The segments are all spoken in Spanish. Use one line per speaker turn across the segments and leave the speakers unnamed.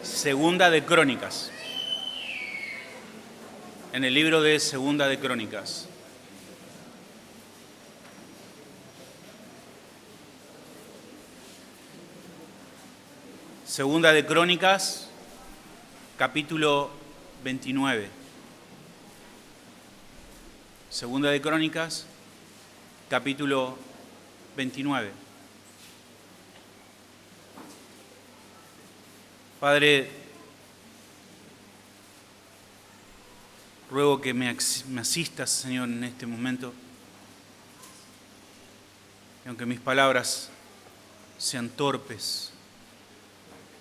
Segunda de Crónicas. En el libro de Segunda de Crónicas. Segunda de Crónicas, capítulo 29. Segunda de Crónicas, capítulo 29. Padre, ruego que me asistas, Señor, en este momento. Y aunque mis palabras sean torpes,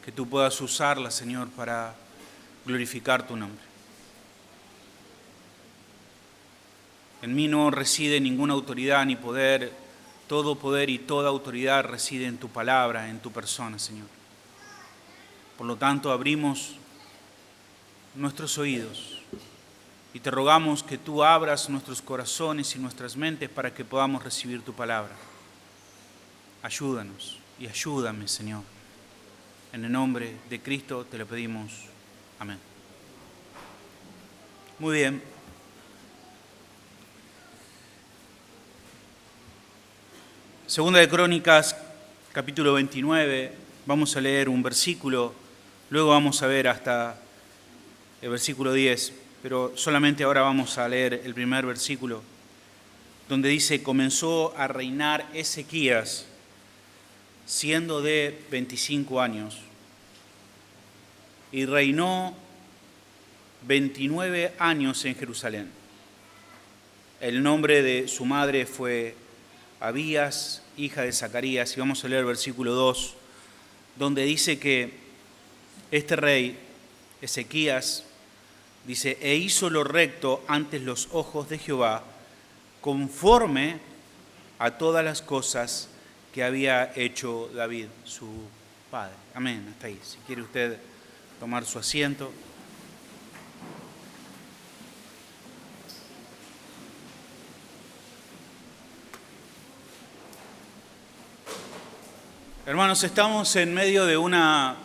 que tú puedas usarlas, Señor, para glorificar tu nombre. En mí no reside ninguna autoridad ni poder. Todo poder y toda autoridad reside en tu palabra, en tu persona, Señor. Por lo tanto, abrimos nuestros oídos y te rogamos que tú abras nuestros corazones y nuestras mentes para que podamos recibir tu palabra. Ayúdanos y ayúdame, Señor. En el nombre de Cristo te lo pedimos. Amén. Muy bien. Segunda de Crónicas, capítulo 29. Vamos a leer un versículo, luego vamos a ver hasta el versículo 10, pero solamente ahora vamos a leer el primer versículo, donde dice: comenzó a reinar Ezequías, siendo de 25 años, y reinó 29 años en Jerusalén. El nombre de su madre fue Abías, hija de Zacarías, y vamos a leer el versículo 2, donde dice que este rey, Ezequías, dice: e hizo lo recto ante los ojos de Jehová, conforme a todas las cosas que había hecho David, su padre. Amén, hasta ahí. Si quiere usted tomar su asiento. Hermanos, estamos en medio de una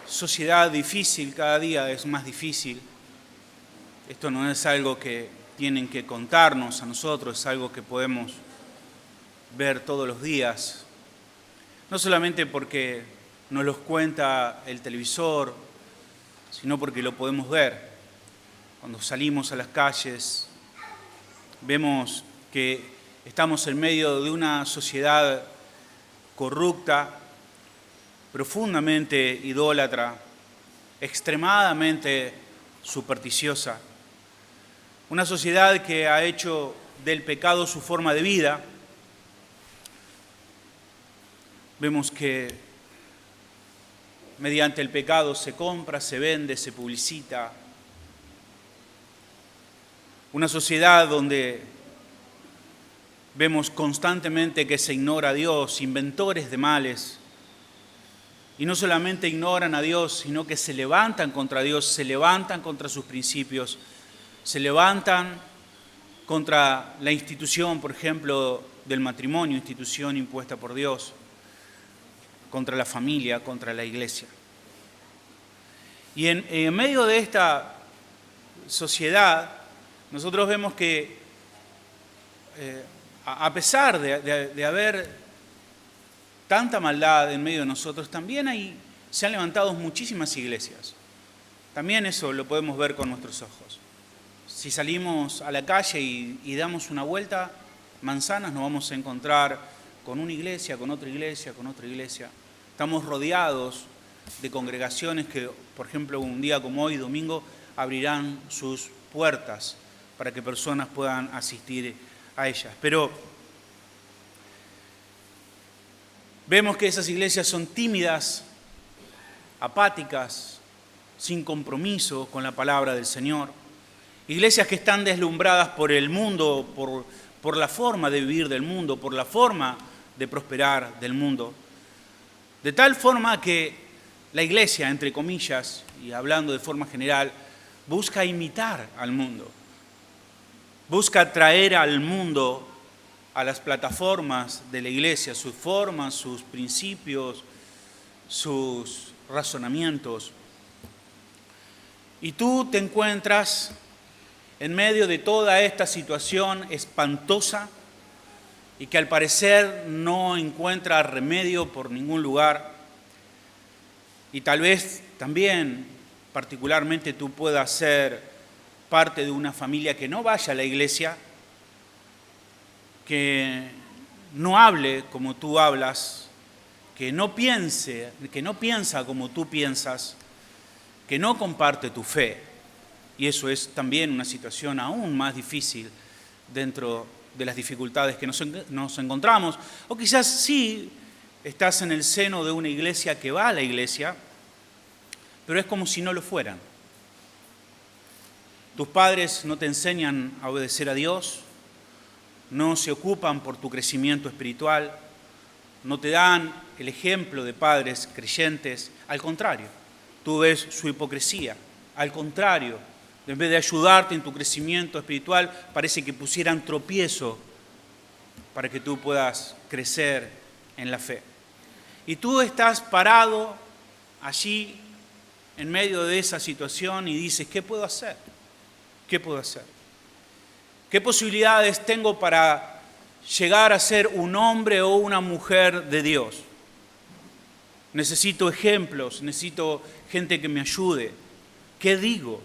sociedad difícil, cada día es más difícil. Esto no es algo que tienen que contarnos a nosotros, es algo que podemos ver todos los días. No solamente porque nos los cuenta el televisor, sino porque lo podemos ver. Cuando salimos a las calles, vemos que estamos en medio de una sociedad corrupta, profundamente idólatra, extremadamente supersticiosa. Una sociedad que ha hecho del pecado su forma de vida. Vemos que mediante el pecado se compra, se vende, se publicita. Una sociedad donde vemos constantemente que se ignora a Dios, inventores de males. Y no solamente ignoran a Dios, sino que se levantan contra Dios, se levantan contra sus principios, se levantan contra la institución, por ejemplo, del matrimonio, institución impuesta por Dios, contra la familia, contra la iglesia. Y en medio de esta sociedad, nosotros vemos que a pesar de haber tanta maldad en medio de nosotros, también se han levantado muchísimas iglesias. También eso lo podemos ver con nuestros ojos. Si salimos a la calle y damos una vuelta, manzanas, nos vamos a encontrar con una iglesia, con otra iglesia, con otra iglesia. Estamos rodeados de congregaciones que, por ejemplo, un día como hoy, domingo, abrirán sus puertas para que personas puedan asistir a ellas. Pero vemos que esas iglesias son tímidas, apáticas, sin compromiso con la palabra del Señor. Iglesias que están deslumbradas por el mundo, por la forma de vivir del mundo, por la forma de prosperar del mundo. De tal forma que la iglesia, entre comillas, y hablando de forma general, busca imitar al mundo. Busca traer al mundo a las plataformas de la iglesia, sus formas, sus principios, sus razonamientos. Y tú te encuentras en medio de toda esta situación espantosa y que al parecer no encuentra remedio por ningún lugar. Y tal vez también, particularmente, tú puedas ser parte de una familia que no vaya a la iglesia, que no hable como tú hablas, que no piensa como tú piensas, que no comparte tu fe. Y eso es también una situación aún más difícil dentro de las dificultades que nos encontramos. O quizás sí estás en el seno de una iglesia que va a la iglesia, pero es como si no lo fueran. Tus padres no te enseñan a obedecer a Dios, no se ocupan por tu crecimiento espiritual, no te dan el ejemplo de padres creyentes. Al contrario, tú ves su hipocresía. Al contrario, en vez de ayudarte en tu crecimiento espiritual, parece que pusieran tropiezo para que tú puedas crecer en la fe. Y tú estás parado allí en medio de esa situación y dices, ¿qué puedo hacer? ¿Qué puedo hacer? ¿Qué posibilidades tengo para llegar a ser un hombre o una mujer de Dios? Necesito ejemplos, necesito gente que me ayude. ¿Qué digo?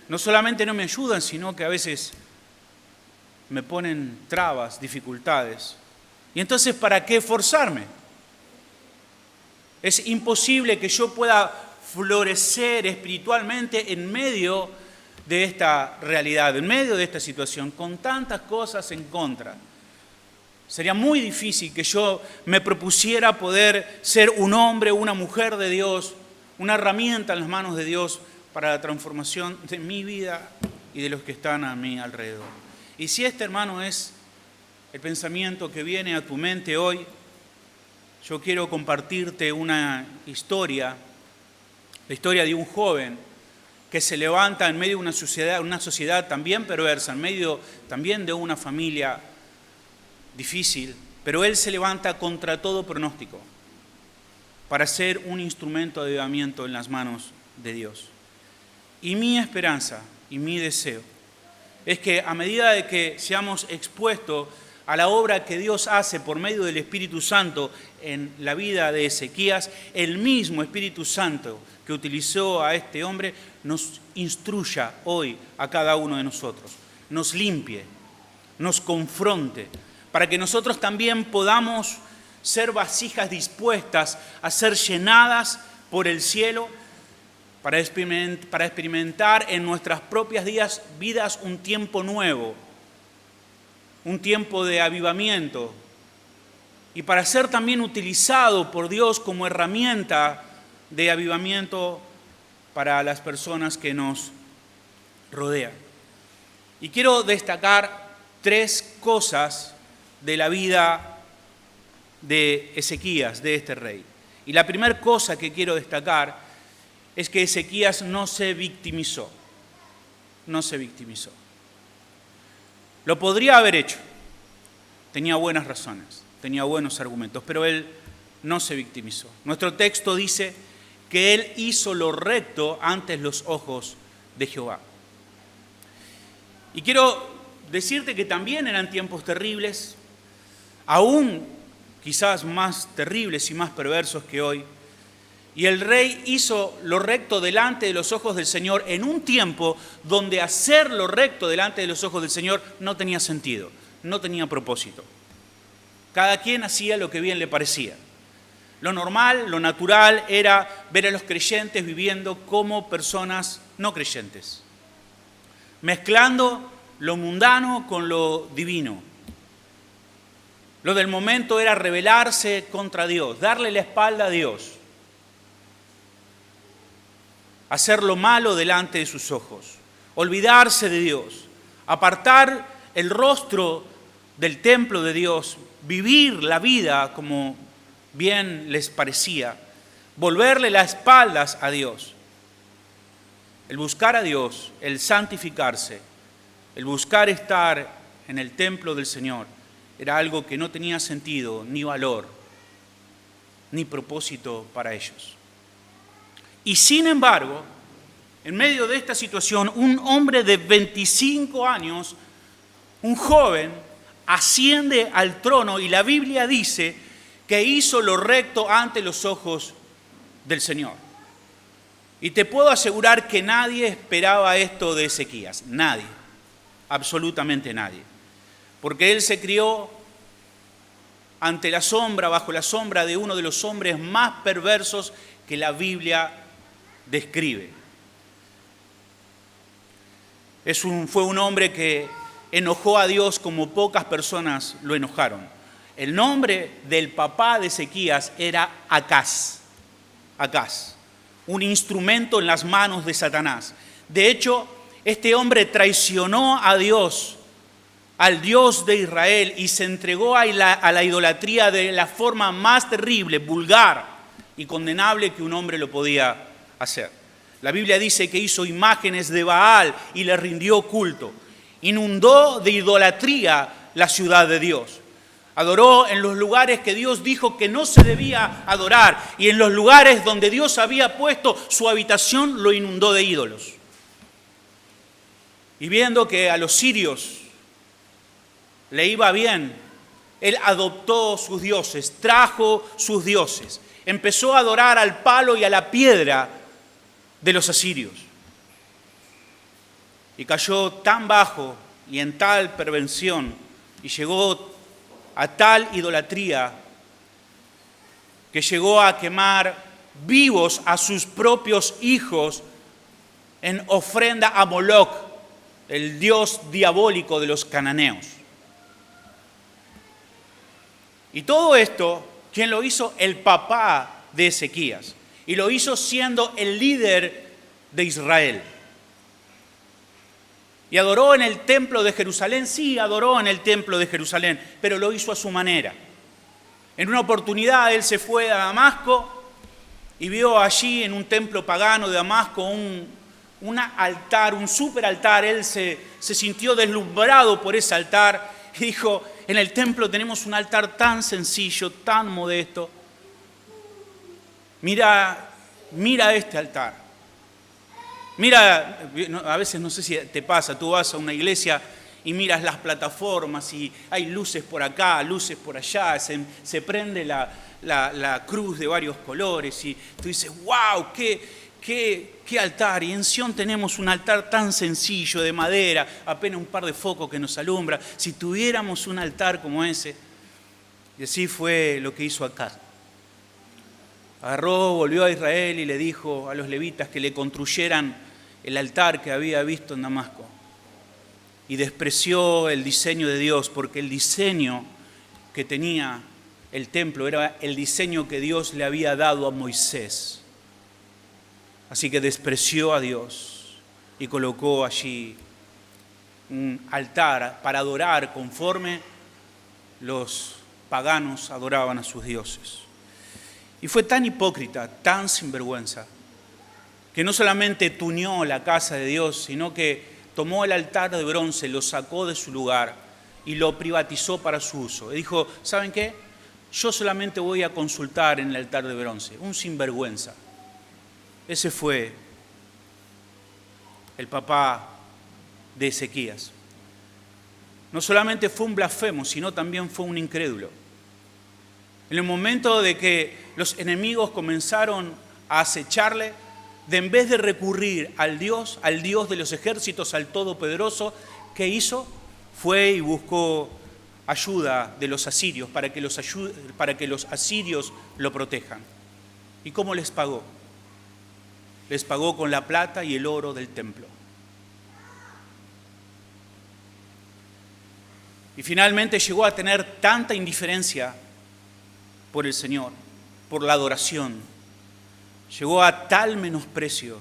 No solamente no me ayudan, sino que a veces me ponen trabas, dificultades. Y entonces, ¿para qué esforzarme? Es imposible que yo pueda florecer espiritualmente en medio de esta realidad, en medio de esta situación, con tantas cosas en contra. Sería muy difícil que yo me propusiera poder ser un hombre o una mujer de Dios, una herramienta en las manos de Dios para la transformación de mi vida y de los que están a mi alrededor. Y si este, hermano, es el pensamiento que viene a tu mente hoy, yo quiero compartirte una historia, la historia de un joven que se levanta en medio de una sociedad también perversa, en medio también de una familia difícil, pero él se levanta contra todo pronóstico para ser un instrumento de avivamiento en las manos de Dios. Y mi esperanza y mi deseo es que a medida de que seamos expuestos a la obra que Dios hace por medio del Espíritu Santo en la vida de Ezequías, el mismo Espíritu Santo que utilizó a este hombre nos instruya hoy a cada uno de nosotros, nos limpie, nos confronte, para que nosotros también podamos ser vasijas dispuestas a ser llenadas por el cielo, para experimentar en nuestras propias vidas un tiempo nuevo, un tiempo de avivamiento, y para ser también utilizado por Dios como herramienta de avivamiento para las personas que nos rodean. Y quiero destacar 3 cosas de la vida de Ezequías, de este rey. Y la primera cosa que quiero destacar es que Ezequías no se victimizó. No se victimizó. Lo podría haber hecho. Tenía buenas razones, tenía buenos argumentos, pero él no se victimizó. Nuestro texto dice que él hizo lo recto ante los ojos de Jehová. Y quiero decirte que también eran tiempos terribles, aún quizás más terribles y más perversos que hoy. Y el rey hizo lo recto delante de los ojos del Señor en un tiempo donde hacer lo recto delante de los ojos del Señor no tenía sentido, no tenía propósito. Cada quien hacía lo que bien le parecía. Lo normal, lo natural era ver a los creyentes viviendo como personas no creyentes, mezclando lo mundano con lo divino. Lo del momento era rebelarse contra Dios, darle la espalda a Dios, hacer lo malo delante de sus ojos, olvidarse de Dios, apartar el rostro del templo de Dios, vivir la vida como bien les parecía, volverle las espaldas a Dios. El buscar a Dios, el santificarse, el buscar estar en el templo del Señor, era algo que no tenía sentido ni valor. ni propósito para ellos. Y sin embargo, en medio de esta situación, un hombre de 25 años, un joven, asciende al trono y la Biblia dice que hizo lo recto ante los ojos del Señor. Y te puedo asegurar que nadie esperaba esto de Ezequías, nadie, absolutamente nadie. Porque él se crió ante la sombra, bajo la sombra de uno de los hombres más perversos que la Biblia describe. Fue un hombre que enojó a Dios como pocas personas lo enojaron. El nombre del papá de Ezequías era Acaz. Acaz, un instrumento en las manos de Satanás. De hecho, este hombre traicionó a Dios, al Dios de Israel, y se entregó a la idolatría de la forma más terrible, vulgar y condenable que un hombre lo podía hacer. La Biblia dice que hizo imágenes de Baal y le rindió culto. Inundó de idolatría la ciudad de Dios. Adoró en los lugares que Dios dijo que no se debía adorar, y en los lugares donde Dios había puesto su habitación lo inundó de ídolos. Y viendo que a los sirios le iba bien, él adoptó sus dioses, trajo sus dioses, empezó a adorar al palo y a la piedra de los asirios. Y cayó tan bajo y en tal perversión y llegó a tal idolatría que llegó a quemar vivos a sus propios hijos en ofrenda a Moloc, el dios diabólico de los cananeos. Y todo esto, ¿quién lo hizo? El papá de Ezequías. Y lo hizo siendo el líder de Israel. ¿Y adoró en el templo de Jerusalén? Sí, adoró en el templo de Jerusalén, pero lo hizo a su manera. En una oportunidad él se fue a Damasco y vio allí en un templo pagano de Damasco un altar, un superaltar. Él se sintió deslumbrado por ese altar y dijo: en el templo tenemos un altar tan sencillo, tan modesto. Mira este altar. Mira, a veces no sé si te pasa, tú vas a una iglesia y miras las plataformas y hay luces por acá, luces por allá, se prende la cruz de varios colores y tú dices: ¡wow! ¡Qué altar! Y en Sion tenemos un altar tan sencillo, de madera, apenas un par de focos que nos alumbra. Si tuviéramos un altar como ese. Y así fue lo que hizo Acaz. Agarró, volvió a Israel y le dijo a los levitas que le construyeran el altar que había visto en Damasco. Y despreció el diseño de Dios, porque el diseño que tenía el templo era el diseño que Dios le había dado a Moisés. Así que despreció a Dios y colocó allí un altar para adorar conforme los paganos adoraban a sus dioses. Y fue tan hipócrita, tan sinvergüenza, que no solamente tuneó la casa de Dios, sino que tomó el altar de bronce, lo sacó de su lugar y lo privatizó para su uso. Y dijo: ¿saben qué? Yo solamente voy a consultar en el altar de bronce. Un sinvergüenza. Ese fue el papá de Ezequías. No solamente fue un blasfemo, sino también fue un incrédulo. En el momento de que los enemigos comenzaron a acecharle, en vez de recurrir al Dios de los ejércitos, al Todopoderoso, ¿qué hizo? Fue y buscó ayuda de los asirios para que los asirios lo protejan. ¿Y cómo les pagó? Les pagó con la plata y el oro del templo. Y finalmente llegó a tener tanta indiferencia por el Señor, por la adoración, llegó a tal menosprecio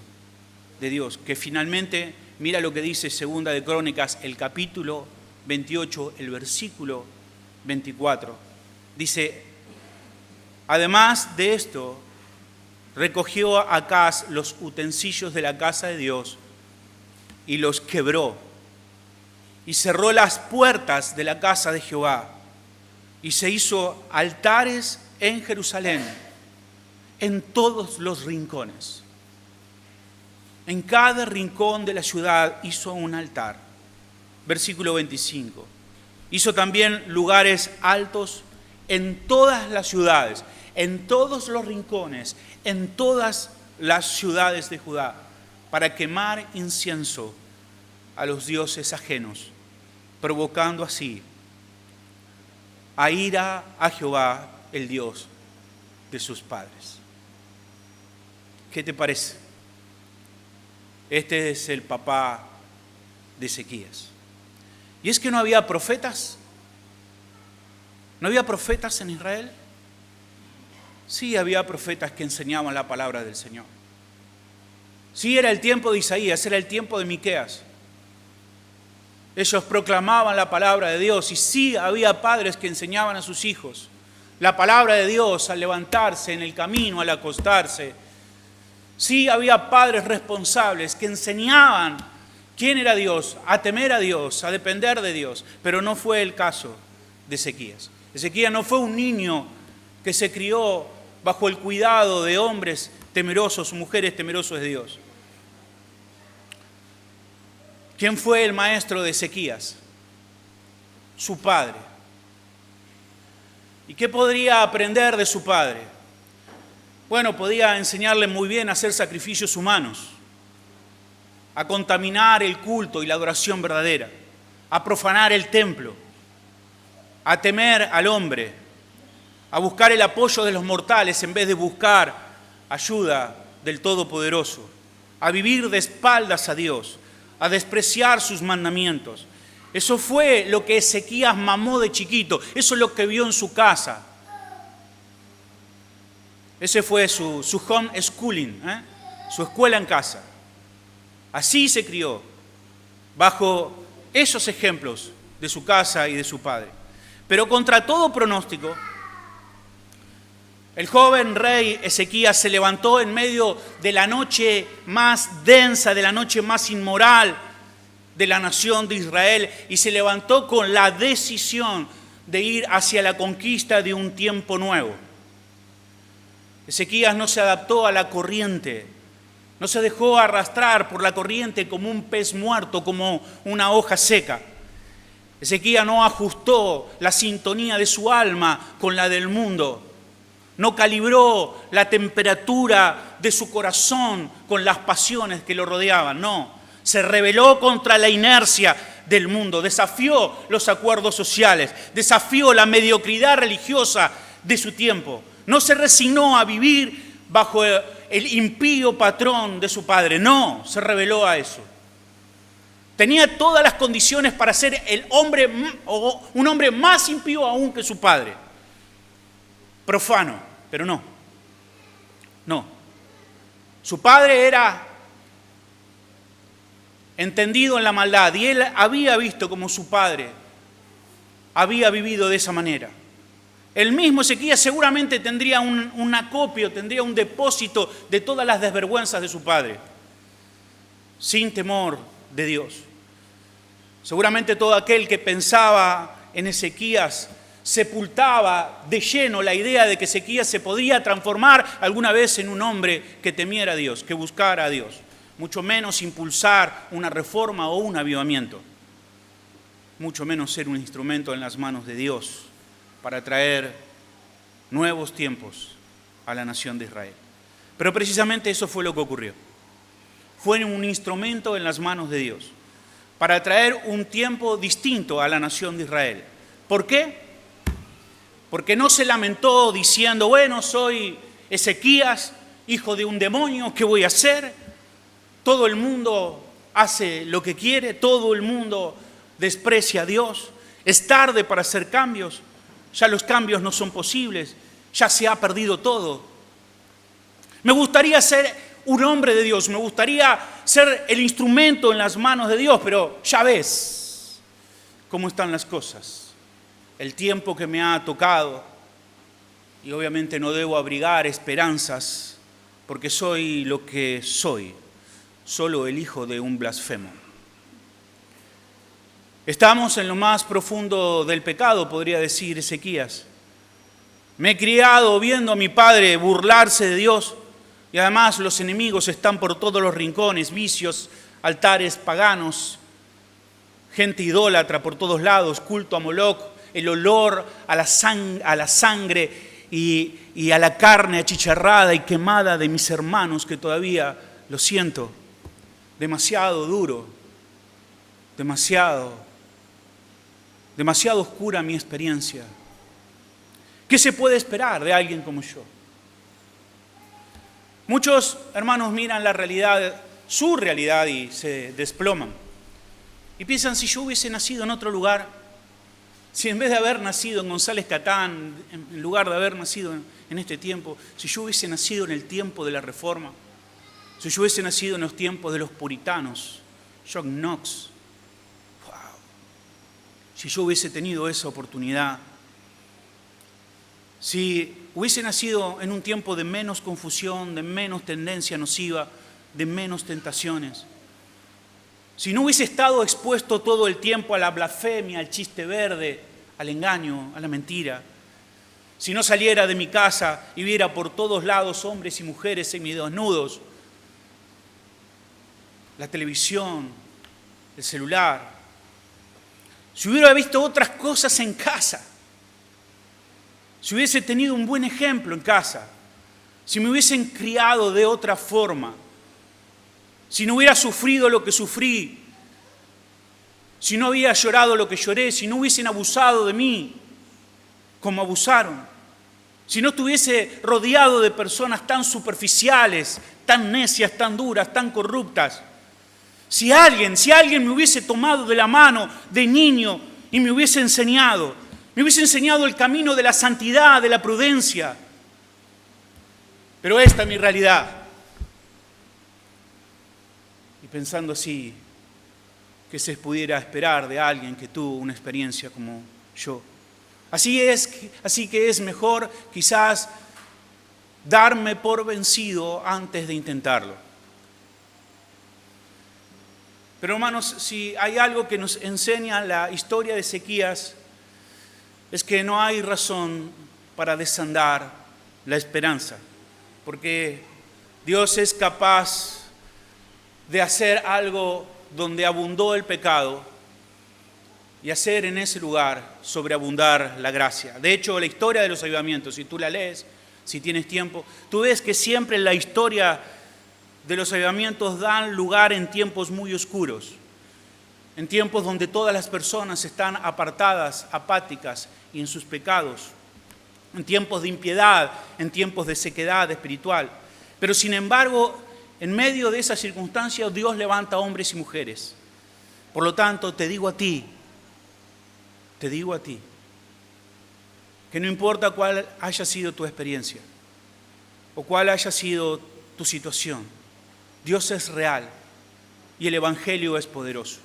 de Dios, que finalmente, mira lo que dice Segunda de Crónicas, el capítulo 28, el versículo 24. Dice: además de esto, recogió Acaz los utensilios de la casa de Dios y los quebró, y cerró las puertas de la casa de Jehová, y se hizo altares en Jerusalén en todos los rincones. En cada rincón de la ciudad hizo un altar. Versículo 25. Hizo también lugares altos en todas las ciudades, en todos los rincones, en todas las ciudades de Judá, para quemar incienso a los dioses ajenos, provocando así a ira a Jehová, el Dios de sus padres. ¿Qué te parece? Este es el papá de Ezequías. Y es que no había profetas. ¿No había profetas en Israel? Sí, había profetas que enseñaban la palabra del Señor. Sí, era el tiempo de Isaías, era el tiempo de Miqueas. Ellos proclamaban la palabra de Dios y sí había padres que enseñaban a sus hijos la palabra de Dios al levantarse en el camino, al acostarse. Sí había padres responsables que enseñaban quién era Dios, a temer a Dios, a depender de Dios, pero no fue el caso de Ezequías. Ezequías no fue un niño que se crió bajo el cuidado de hombres temerosos, mujeres temerosas de Dios. ¿Quién fue el maestro de Ezequías? Su padre. ¿Y qué podría aprender de su padre? Bueno, podía enseñarle muy bien a hacer sacrificios humanos, a contaminar el culto y la adoración verdadera, a profanar el templo, a temer al hombre, a buscar el apoyo de los mortales en vez de buscar ayuda del Todopoderoso, a vivir de espaldas a Dios, a despreciar sus mandamientos. Eso fue lo que Ezequías mamó de chiquito, eso es lo que vio en su casa. Ese fue su home schooling, su escuela en casa. Así se crió, bajo esos ejemplos de su casa y de su padre. Pero contra todo pronóstico, el joven rey Ezequías se levantó en medio de la noche más densa, de la noche más inmoral de la nación de Israel, y se levantó con la decisión de ir hacia la conquista de un tiempo nuevo. Ezequías no se adaptó a la corriente, no se dejó arrastrar por la corriente como un pez muerto, como una hoja seca. Ezequías no ajustó la sintonía de su alma con la del mundo. No calibró la temperatura de su corazón con las pasiones que lo rodeaban, no. Se rebeló contra la inercia del mundo, desafió los acuerdos sociales, desafió la mediocridad religiosa de su tiempo. No se resignó a vivir bajo el impío patrón de su padre, no, se rebeló a eso. Tenía todas las condiciones para ser un hombre más impío aún que su padre. Profano, pero no. Su padre era entendido en la maldad y él había visto como su padre había vivido de esa manera. El mismo Ezequías seguramente tendría un acopio, tendría un depósito de todas las desvergüenzas de su padre, sin temor de Dios. Seguramente todo aquel que pensaba en Ezequías sepultaba de lleno la idea de que Ezequías se podía transformar alguna vez en un hombre que temiera a Dios, que buscara a Dios, mucho menos impulsar una reforma o un avivamiento, mucho menos ser un instrumento en las manos de Dios para traer nuevos tiempos a la nación de Israel. Pero precisamente eso fue lo que ocurrió. Fue un instrumento en las manos de Dios para traer un tiempo distinto a la nación de Israel. ¿Por qué? Porque no se lamentó diciendo, bueno, soy Ezequías, hijo de un demonio, ¿qué voy a hacer? Todo el mundo hace lo que quiere, todo el mundo desprecia a Dios, es tarde para hacer cambios, ya los cambios no son posibles, ya se ha perdido todo. Me gustaría ser un hombre de Dios, me gustaría ser el instrumento en las manos de Dios, pero ya ves cómo están las cosas, el tiempo que me ha tocado, y obviamente no debo abrigar esperanzas porque soy lo que soy, solo el hijo de un blasfemo. Estamos en lo más profundo del pecado, podría decir Ezequías. Me he criado viendo a mi padre burlarse de Dios y además los enemigos están por todos los rincones, vicios, altares paganos, gente idólatra por todos lados, culto a Moloch, el olor a la sangre y a la carne achicharrada y quemada de mis hermanos que todavía lo siento. Demasiado duro, demasiado oscura mi experiencia. ¿Qué se puede esperar de alguien como yo? Muchos hermanos miran la realidad, su realidad, y se desploman. Y piensan, si yo hubiese nacido en otro lugar, si en vez de haber nacido en González Catán, en lugar de haber nacido en este tiempo, si yo hubiese nacido en el tiempo de la Reforma, si yo hubiese nacido en los tiempos de los puritanos, John Knox, wow, si yo hubiese tenido esa oportunidad, si hubiese nacido en un tiempo de menos confusión, de menos tendencia nociva, de menos tentaciones, si no hubiese estado expuesto todo el tiempo a la blasfemia, al chiste verde, al engaño, a la mentira, si no saliera de mi casa y viera por todos lados hombres y mujeres semidesnudos, la televisión, el celular, si hubiera visto otras cosas en casa, si hubiese tenido un buen ejemplo en casa, si me hubiesen criado de otra forma, si no hubiera sufrido lo que sufrí, si no hubiera llorado lo que lloré, si no hubiesen abusado de mí como abusaron, si no estuviese rodeado de personas tan superficiales, tan necias, tan duras, tan corruptas, si alguien me hubiese tomado de la mano de niño y me hubiese enseñado el camino de la santidad, de la prudencia. Pero esta es mi realidad. Y pensando así, ¿qué se pudiera esperar de alguien que tuvo una experiencia como yo? Así que es mejor quizás darme por vencido antes de intentarlo. Pero hermanos, si hay algo que nos enseña la historia de Ezequías, es que no hay razón para desandar la esperanza, porque Dios es capaz de hacer algo donde abundó el pecado y hacer en ese lugar sobreabundar la gracia. De hecho, la historia de los avivamientos, si tú la lees, si tienes tiempo, tú ves que siempre la historia de los avivamientos dan lugar en tiempos muy oscuros, en tiempos donde todas las personas están apartadas, apáticas y en sus pecados, en tiempos de impiedad, en tiempos de sequedad espiritual. Pero sin embargo, en medio de esas circunstancias, Dios levanta hombres y mujeres. Por lo tanto, te digo a ti, que no importa cuál haya sido tu experiencia o cuál haya sido tu situación, Dios es real y el Evangelio es poderoso.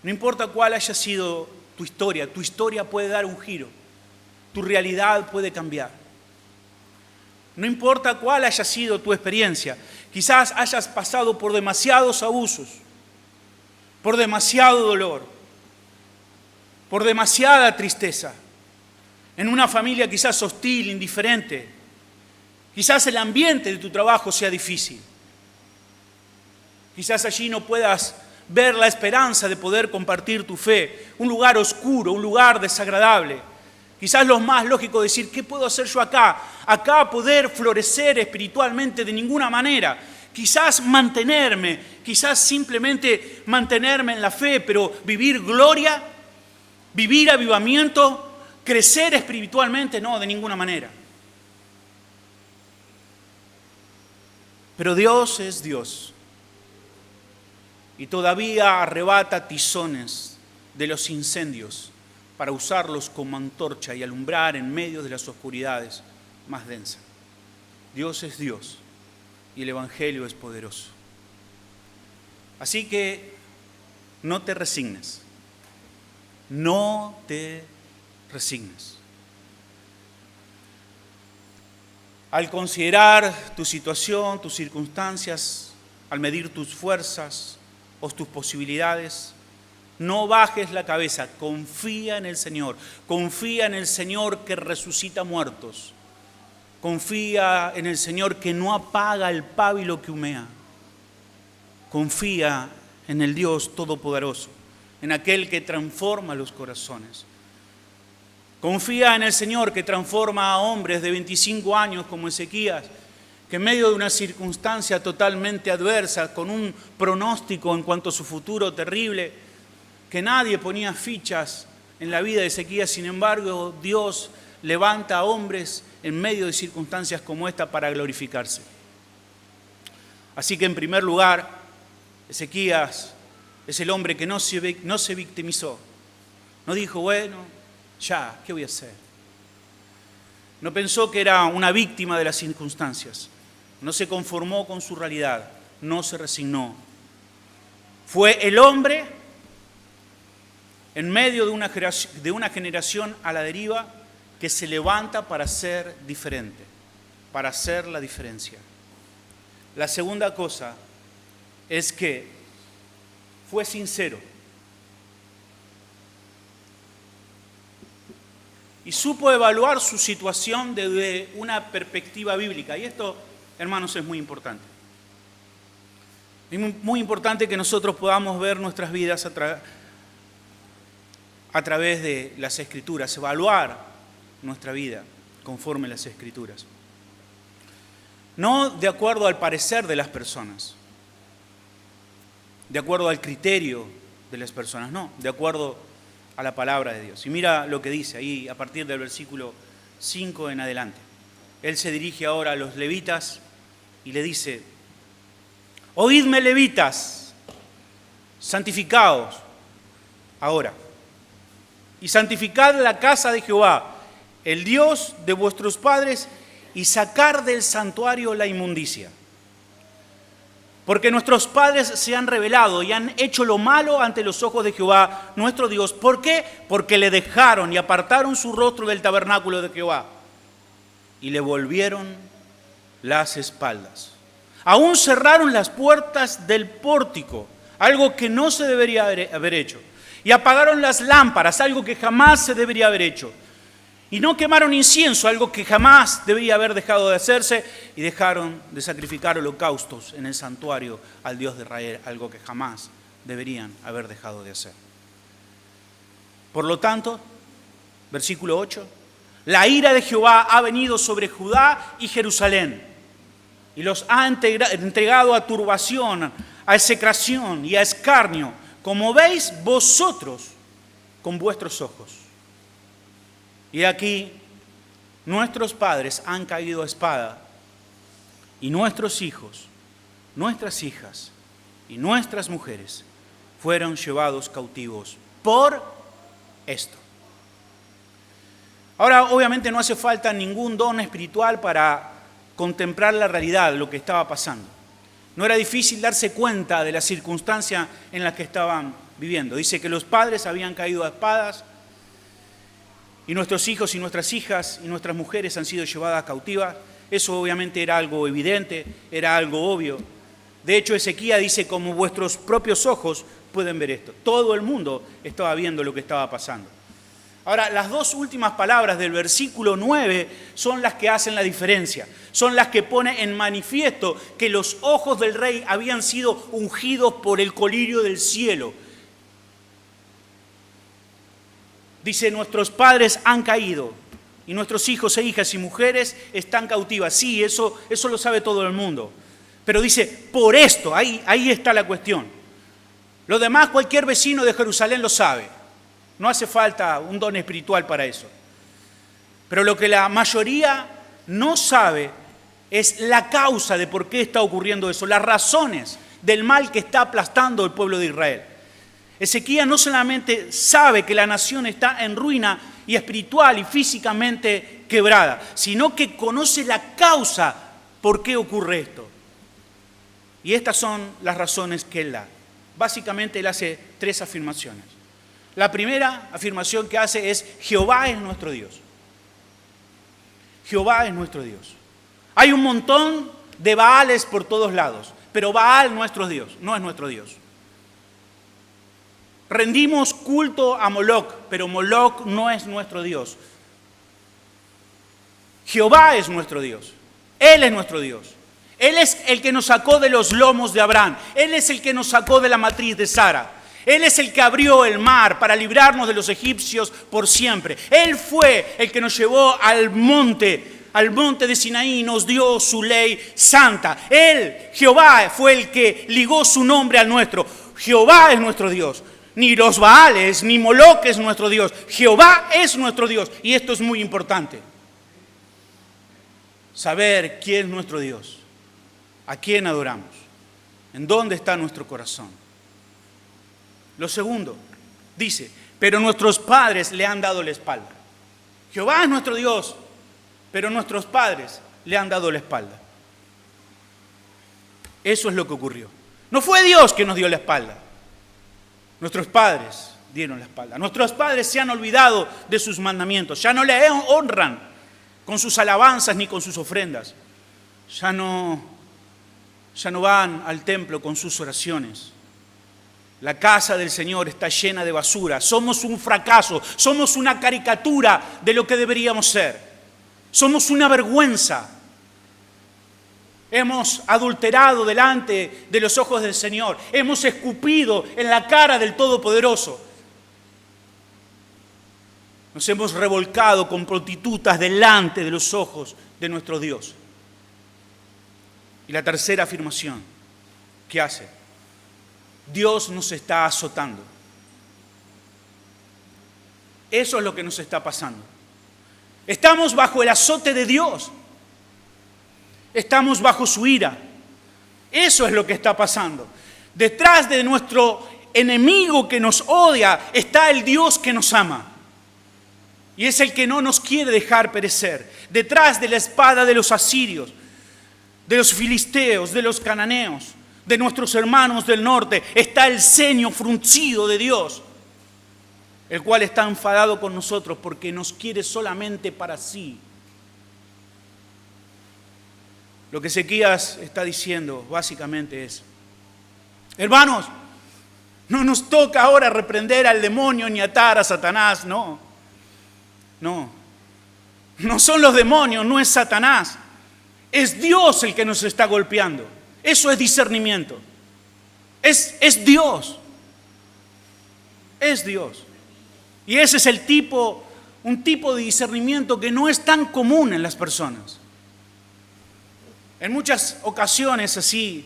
No importa cuál haya sido tu historia puede dar un giro, tu realidad puede cambiar. No importa cuál haya sido tu experiencia, quizás hayas pasado por demasiados abusos, por demasiado dolor, por demasiada tristeza, en una familia quizás hostil, indiferente, quizás el ambiente de tu trabajo sea difícil. Quizás allí no puedas ver la esperanza de poder compartir tu fe, un lugar oscuro, un lugar desagradable. Quizás lo más lógico es decir, ¿qué puedo hacer yo acá? Acá poder florecer espiritualmente de ninguna manera. Quizás quizás simplemente mantenerme en la fe, pero vivir gloria, vivir avivamiento, crecer espiritualmente, no, de ninguna manera. Pero Dios es Dios. Y todavía arrebata tizones de los incendios para usarlos como antorcha y alumbrar en medio de las oscuridades más densas. Dios es Dios y el Evangelio es poderoso. Así que no te resignes. No te resignes. Al considerar tu situación, tus circunstancias, al medir tus fuerzas o tus posibilidades, no bajes la cabeza, confía en el Señor que resucita muertos, confía en el Señor que no apaga el pábilo que humea, confía en el Dios Todopoderoso, en aquel que transforma los corazones. Confía en el Señor que transforma a hombres de 25 años como Ezequías, que en medio de una circunstancia totalmente adversa, con un pronóstico en cuanto a su futuro terrible, que nadie ponía fichas en la vida de Ezequías, sin embargo, Dios levanta a hombres en medio de circunstancias como esta para glorificarse. Así que en primer lugar, Ezequías es el hombre que no se victimizó. No dijo, bueno, ya, ¿qué voy a hacer? No pensó que era una víctima de las circunstancias. No se conformó con su realidad. No se resignó. Fue el hombre en medio de una generación a la deriva que se levanta para ser diferente, para hacer la diferencia. La segunda cosa es que fue sincero. Y supo evaluar su situación desde una perspectiva bíblica. Y esto, hermanos, es muy importante. Es muy importante que nosotros podamos ver nuestras vidas a través de las Escrituras, evaluar nuestra vida conforme a las Escrituras. No de acuerdo al parecer de las personas, de acuerdo al criterio de las personas, no, de acuerdo a la palabra de Dios. Y mira lo que dice ahí a partir del versículo 5 en adelante. Él se dirige ahora a los levitas y le dice, oídme levitas, santificaos ahora y santificad la casa de Jehová, el Dios de vuestros padres, y sacar del santuario la inmundicia. Porque nuestros padres se han rebelado y han hecho lo malo ante los ojos de Jehová, nuestro Dios. ¿Por qué? Porque le dejaron y apartaron su rostro del tabernáculo de Jehová y le volvieron las espaldas. Aún cerraron las puertas del pórtico, algo que no se debería haber hecho. Y apagaron las lámparas, algo que jamás se debería haber hecho. Y no quemaron incienso, algo que jamás debería haber dejado de hacerse, y dejaron de sacrificar holocaustos en el santuario al Dios de Israel, algo que jamás deberían haber dejado de hacer. Por lo tanto, versículo 8, la ira de Jehová ha venido sobre Judá y Jerusalén, y los ha entregado a turbación, a execración y a escarnio, como veis vosotros con vuestros ojos. Y aquí nuestros padres han caído a espada, y nuestros hijos, nuestras hijas y nuestras mujeres fueron llevados cautivos por esto. Ahora, obviamente no hace falta ningún don espiritual para contemplar la realidad, lo que estaba pasando. No era difícil darse cuenta de la circunstancia en la que estaban viviendo. Dice que los padres habían caído a espadas, y nuestros hijos y nuestras hijas y nuestras mujeres han sido llevadas cautivas. Eso obviamente era algo evidente, era algo obvio. De hecho, Ezequías dice, como vuestros propios ojos pueden ver esto. Todo el mundo estaba viendo lo que estaba pasando. Ahora, las dos últimas palabras del versículo 9 son las que hacen la diferencia. Son las que ponen en manifiesto que los ojos del rey habían sido ungidos por el colirio del cielo. Dice, nuestros padres han caído y nuestros hijos e hijas y mujeres están cautivas. Sí, eso lo sabe todo el mundo. Pero dice, por esto, ahí está la cuestión. Lo demás, cualquier vecino de Jerusalén lo sabe. No hace falta un don espiritual para eso. Pero lo que la mayoría no sabe es la causa de por qué está ocurriendo eso, las razones del mal que está aplastando el pueblo de Israel. Ezequías no solamente sabe que la nación está en ruina y espiritual y físicamente quebrada, sino que conoce la causa por qué ocurre esto. Y estas son las razones que él da. Básicamente él hace tres afirmaciones. La primera afirmación que hace es: Jehová es nuestro Dios. Jehová es nuestro Dios. Hay un montón de Baales por todos lados, pero Baal nuestro Dios, no es nuestro Dios. rendimos culto a Moloc, pero Moloc no es nuestro Dios. Jehová es nuestro Dios. Él es nuestro Dios. Él es el que nos sacó de los lomos de Abraham. Él es el que nos sacó de la matriz de Sara. Él es el que abrió el mar para librarnos de los egipcios por siempre. Él fue el que nos llevó al monte de Sinaí y nos dio su ley santa. Él, Jehová, fue el que ligó su nombre al nuestro. Jehová es nuestro Dios. Ni los Baales, ni Moloc es nuestro Dios. Jehová es nuestro Dios. Y esto es muy importante. Saber quién es nuestro Dios. A quién adoramos. En dónde está nuestro corazón. Lo segundo, dice, pero nuestros padres le han dado la espalda. Jehová es nuestro Dios, pero nuestros padres le han dado la espalda. Eso es lo que ocurrió. No fue Dios que nos dio la espalda. Nuestros padres dieron la espalda. Nuestros padres se han olvidado de sus mandamientos. Ya no le honran con sus alabanzas ni con sus ofrendas. Ya no van al templo con sus oraciones. La casa del Señor está llena de basura. Somos un fracaso. Somos una caricatura de lo que deberíamos ser. Somos una vergüenza. Hemos adulterado delante de los ojos del Señor. Hemos escupido en la cara del Todopoderoso. Nos hemos revolcado con prostitutas delante de los ojos de nuestro Dios. Y la tercera afirmación que hace: Dios nos está azotando. Eso es lo que nos está pasando. Estamos bajo el azote de Dios. Estamos bajo su ira. Eso es lo que está pasando. Detrás de nuestro enemigo que nos odia está el Dios que nos ama. Y es el que no nos quiere dejar perecer. Detrás de la espada de los asirios, de los filisteos, de los cananeos, de nuestros hermanos del norte, está el ceño fruncido de Dios, el cual está enfadado con nosotros porque nos quiere solamente para sí. Lo que Ezequías está diciendo básicamente es: hermanos, no nos toca ahora reprender al demonio ni atar a Satanás, no. No son los demonios, no es Satanás. Es Dios el que nos está golpeando. Eso es discernimiento. Es Dios. Es Dios. Y ese es un tipo de discernimiento que no es tan común en las personas. En muchas ocasiones así,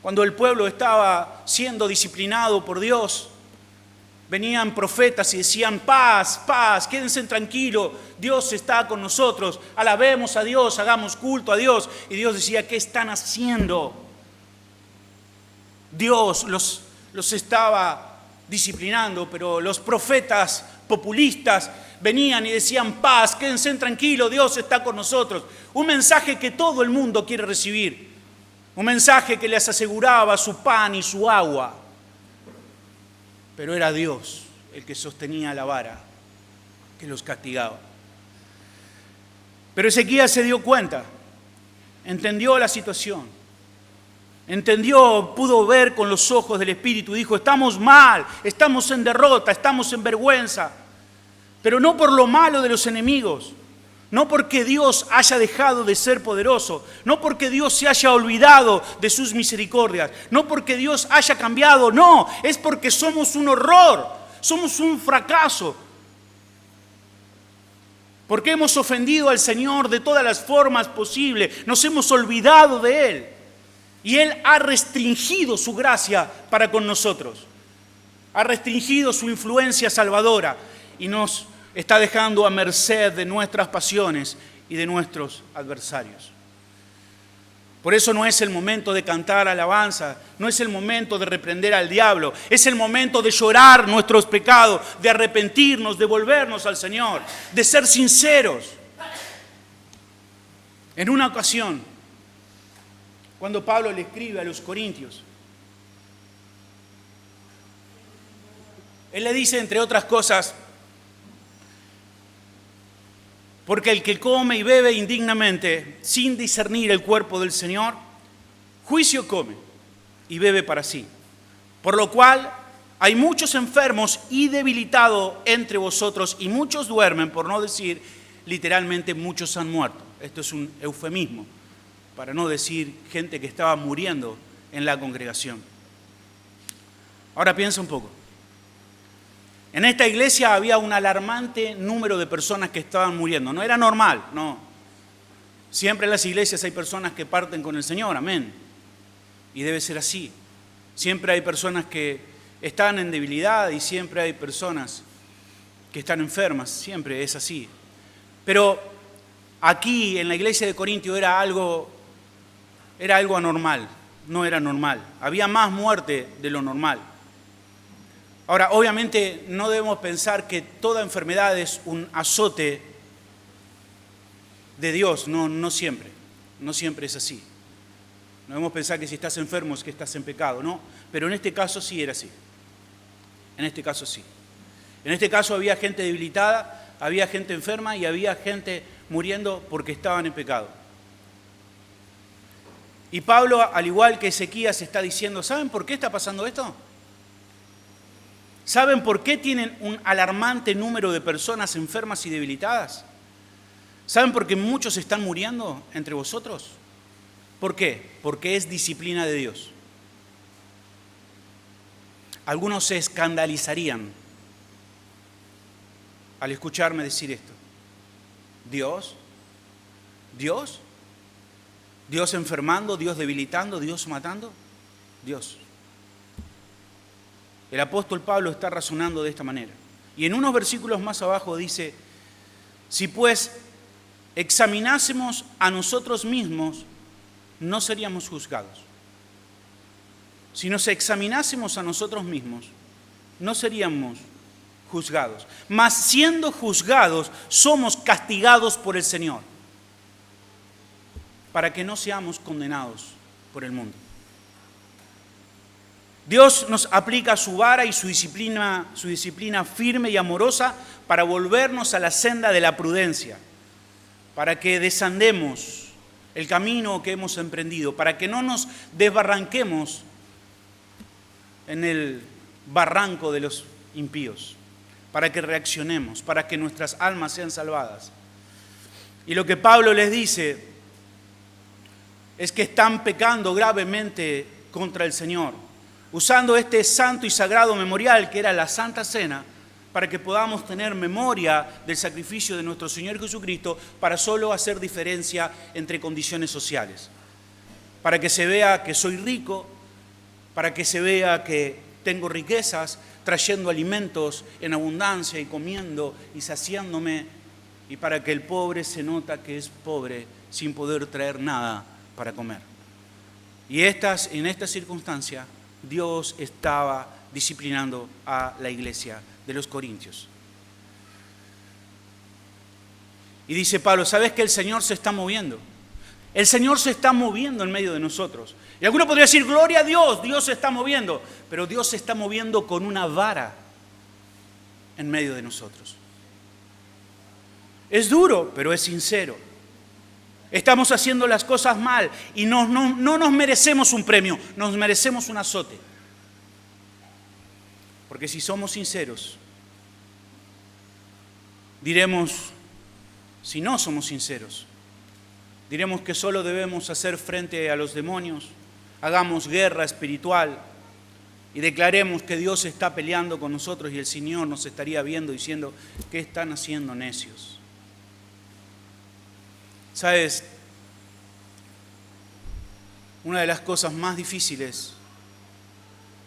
cuando el pueblo estaba siendo disciplinado por Dios, venían profetas y decían: paz, paz, quédense tranquilos, Dios está con nosotros, alabemos a Dios, hagamos culto a Dios. Y Dios decía: ¿qué están haciendo? Dios los estaba disciplinando, pero los profetas populistas venían y decían: paz, quédense tranquilos, Dios está con nosotros. Un mensaje que todo el mundo quiere recibir. Un mensaje que les aseguraba su pan y su agua. Pero era Dios el que sostenía la vara, que los castigaba. Pero Ezequías se dio cuenta, entendió la situación. Pudo ver con los ojos del Espíritu y dijo: estamos mal, estamos en derrota, estamos en vergüenza. Pero no por lo malo de los enemigos, no porque Dios haya dejado de ser poderoso, no porque Dios se haya olvidado de sus misericordias, no porque Dios haya cambiado, no, es porque somos un horror, somos un fracaso. Porque hemos ofendido al Señor de todas las formas posibles, nos hemos olvidado de Él. Y Él ha restringido su gracia para con nosotros. Ha restringido su influencia salvadora y nos está dejando a merced de nuestras pasiones y de nuestros adversarios. Por eso no es el momento de cantar alabanza, no es el momento de reprender al diablo, es el momento de llorar nuestros pecados, de arrepentirnos, de volvernos al Señor, de ser sinceros. En una ocasión, cuando Pablo le escribe a los corintios, él le dice, entre otras cosas: porque el que come y bebe indignamente, sin discernir el cuerpo del Señor, juicio come y bebe para sí. Por lo cual, Hay muchos enfermos y debilitados entre vosotros, y muchos duermen, por no decir literalmente muchos han muerto. Esto es un eufemismo, para no decir gente que estaba muriendo en la congregación. Ahora piensa un poco. En esta iglesia había un alarmante número de personas que estaban muriendo. No era normal, no. Siempre en las iglesias hay personas que parten con el Señor, amén. Y debe ser así. Siempre hay personas que están en debilidad y siempre hay personas que están enfermas. Siempre es así. Pero aquí en la iglesia de Corintio era algo anormal. No era normal. Había más muerte de lo normal. Ahora, obviamente no debemos pensar que toda enfermedad es un azote de Dios, no siempre es así. No debemos pensar que si estás enfermo es que estás en pecado, no, pero en este caso sí era así. En este caso sí. En este caso había gente debilitada, había gente enferma y había gente muriendo porque estaban en pecado. Y Pablo, al igual que Ezequías, está diciendo, ¿saben por qué está pasando esto? ¿Saben por qué tienen un alarmante número de personas enfermas y debilitadas? ¿Saben por qué muchos están muriendo entre vosotros? ¿Por qué? Porque es disciplina de Dios. Algunos se escandalizarían al escucharme decir esto. ¿Dios? ¿Dios enfermando? ¿Dios debilitando? ¿Dios matando? Dios. El apóstol Pablo está razonando de esta manera. Y en unos versículos más abajo dice, si pues examinásemos a nosotros mismos, no seríamos juzgados. Si nos examinásemos a nosotros mismos, no seríamos juzgados. Mas siendo juzgados, somos castigados por el Señor, para que no seamos condenados por el mundo. Dios nos aplica su vara y su disciplina firme y amorosa para volvernos a la senda de la prudencia, para que desandemos el camino que hemos emprendido, para que no nos desbarranquemos en el barranco de los impíos, para que reaccionemos, para que nuestras almas sean salvadas. Y lo que Pablo les dice es que están pecando gravemente contra el Señor, usando este santo y sagrado memorial que era la Santa Cena, para que podamos tener memoria del sacrificio de nuestro Señor Jesucristo, para solo hacer diferencia entre condiciones sociales. Para que se vea que soy rico, para que se vea que tengo riquezas, trayendo alimentos en abundancia y comiendo y saciándome, y para que el pobre se nota que es pobre sin poder traer nada para comer. Y en esta circunstancia, Dios estaba disciplinando a la iglesia de los Corintios. Y dice Pablo, ¿sabes que el Señor se está moviendo? El Señor se está moviendo en medio de nosotros. Y alguno podría decir, gloria a Dios, Dios se está moviendo. Pero Dios se está moviendo con una vara en medio de nosotros. Es duro, pero es sincero. Estamos haciendo las cosas mal y no nos merecemos un premio, nos merecemos un azote. Porque si somos sinceros, diremos, si no somos sinceros, diremos que solo debemos hacer frente a los demonios, hagamos guerra espiritual y declaremos que Dios está peleando con nosotros y el Señor nos estaría viendo diciendo, ¿qué están haciendo necios? ¿Sabes? Una de las cosas más difíciles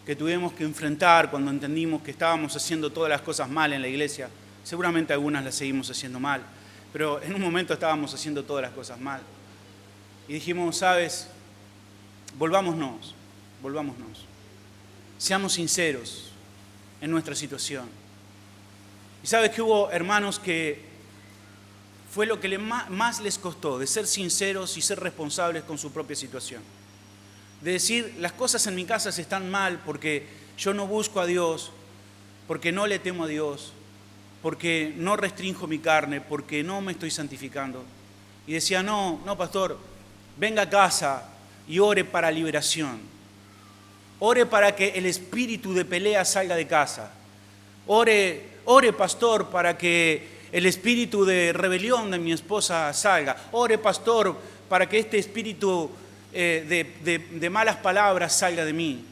que tuvimos que enfrentar cuando entendimos que estábamos haciendo todas las cosas mal en la iglesia, seguramente algunas las seguimos haciendo mal, pero en un momento estábamos haciendo todas las cosas mal. Y dijimos, ¿sabes? Volvámonos. Seamos sinceros en nuestra situación. Y sabes que hubo hermanos que fue lo que más les costó, de ser sinceros y ser responsables con su propia situación. De decir, las cosas en mi casa están mal porque yo no busco a Dios, porque no le temo a Dios, porque no restrinjo mi carne, porque no me estoy santificando. Y decía, no, pastor, venga a casa y ore para liberación. Ore para que el espíritu de pelea salga de casa. Ore, pastor, para que el espíritu de rebelión de mi esposa salga. Ore, pastor, para que este espíritu de malas palabras salga de mí.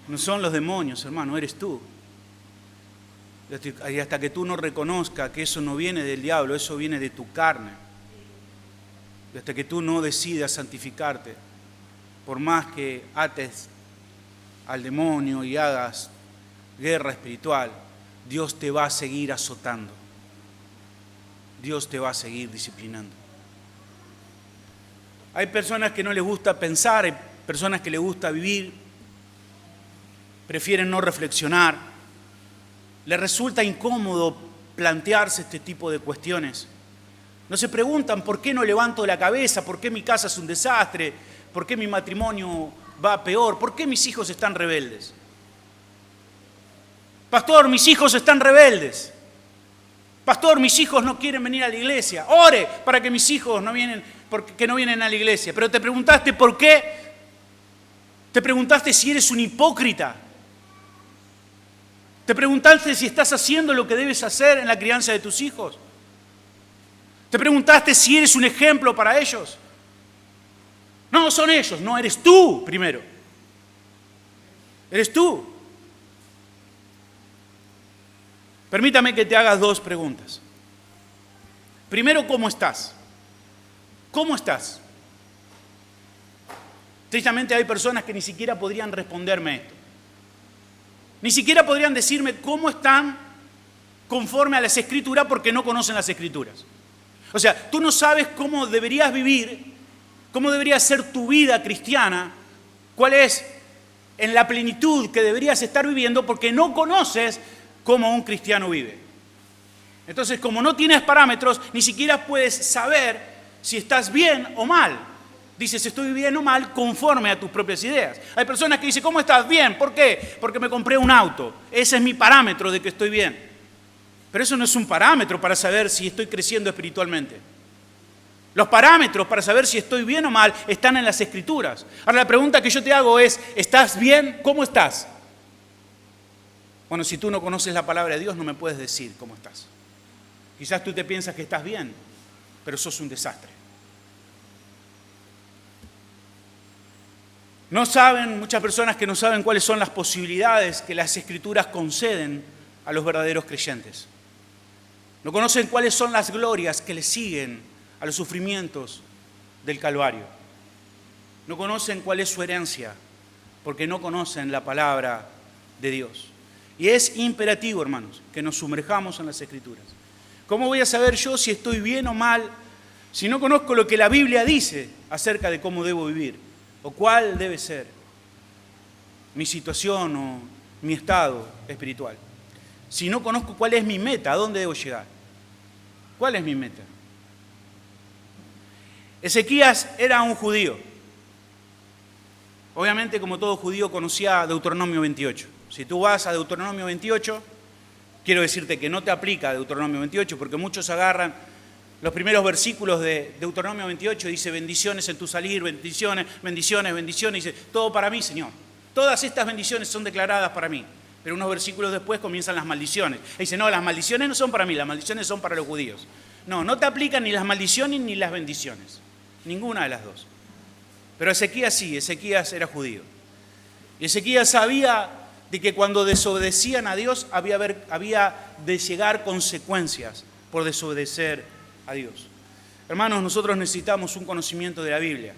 No son los demonios, hermano, eres tú. Y hasta que tú no reconozcas que eso no viene del diablo, eso viene de tu carne. Y hasta que tú no decidas santificarte, por más que ates al demonio y hagas guerra espiritual, Dios te va a seguir azotando. Dios te va a seguir disciplinando. Hay personas que no les gusta pensar, hay personas que les gusta vivir, prefieren no reflexionar. Les resulta incómodo plantearse este tipo de cuestiones. No se preguntan por qué no levanto la cabeza, por qué mi casa es un desastre, por qué mi matrimonio va peor, por qué mis hijos están rebeldes. Pastor, mis hijos están rebeldes. Pastor, mis hijos no quieren venir a la iglesia. Ore para que mis hijos no vienen a la iglesia. Pero te preguntaste por qué. Te preguntaste si eres un hipócrita. Te preguntaste si estás haciendo lo que debes hacer en la crianza de tus hijos. Te preguntaste si eres un ejemplo para ellos. No, son ellos, no, eres tú primero. Eres tú. Permítame que te hagas dos preguntas. Primero, ¿cómo estás? ¿Cómo estás? Tristemente hay personas que ni siquiera podrían responderme esto. Ni siquiera podrían decirme cómo están conforme a las Escrituras porque no conocen las Escrituras. O sea, tú no sabes cómo deberías vivir, cómo debería ser tu vida cristiana, cuál es en la plenitud que deberías estar viviendo porque no conoces cómo un cristiano vive. Entonces, como no tienes parámetros, ni siquiera puedes saber si estás bien o mal. Dices, estoy bien o mal conforme a tus propias ideas. Hay personas que dicen, ¿cómo estás? Bien. ¿Por qué? Porque me compré un auto. Ese es mi parámetro de que estoy bien. Pero eso no es un parámetro para saber si estoy creciendo espiritualmente. Los parámetros para saber si estoy bien o mal están en las Escrituras. Ahora la pregunta que yo te hago es, ¿estás bien? ¿Cómo estás? Bueno, si tú no conoces la palabra de Dios, no me puedes decir cómo estás. Quizás tú te piensas que estás bien, pero sos un desastre. No saben, muchas personas que no saben cuáles son las posibilidades que las Escrituras conceden a los verdaderos creyentes. No conocen cuáles son las glorias que le siguen a los sufrimientos del Calvario. No conocen cuál es su herencia, porque no conocen la palabra de Dios. Y es imperativo, hermanos, que nos sumerjamos en las Escrituras. ¿Cómo voy a saber yo si estoy bien o mal si no conozco lo que la Biblia dice acerca de cómo debo vivir o cuál debe ser mi situación o mi estado espiritual? Si no conozco cuál es mi meta, ¿a dónde debo llegar? ¿Cuál es mi meta? Ezequías era un judío. Obviamente, como todo judío, conocía Deuteronomio 28. Si tú vas a Deuteronomio 28, quiero decirte que no te aplica Deuteronomio 28, porque muchos agarran los primeros versículos de Deuteronomio 28, dice bendiciones en tu salir, bendiciones, bendiciones, bendiciones, dice todo para mí, Señor. Todas estas bendiciones son declaradas para mí. Pero unos versículos después comienzan las maldiciones. Y dice, no, las maldiciones no son para mí, las maldiciones son para los judíos. No, no te aplican ni las maldiciones ni las bendiciones. Ninguna de las dos. Pero Ezequías sí, Ezequías era judío. Y Ezequías sabía de que cuando desobedecían a Dios había de llegar consecuencias por desobedecer a Dios. Hermanos, nosotros necesitamos un conocimiento de la Biblia.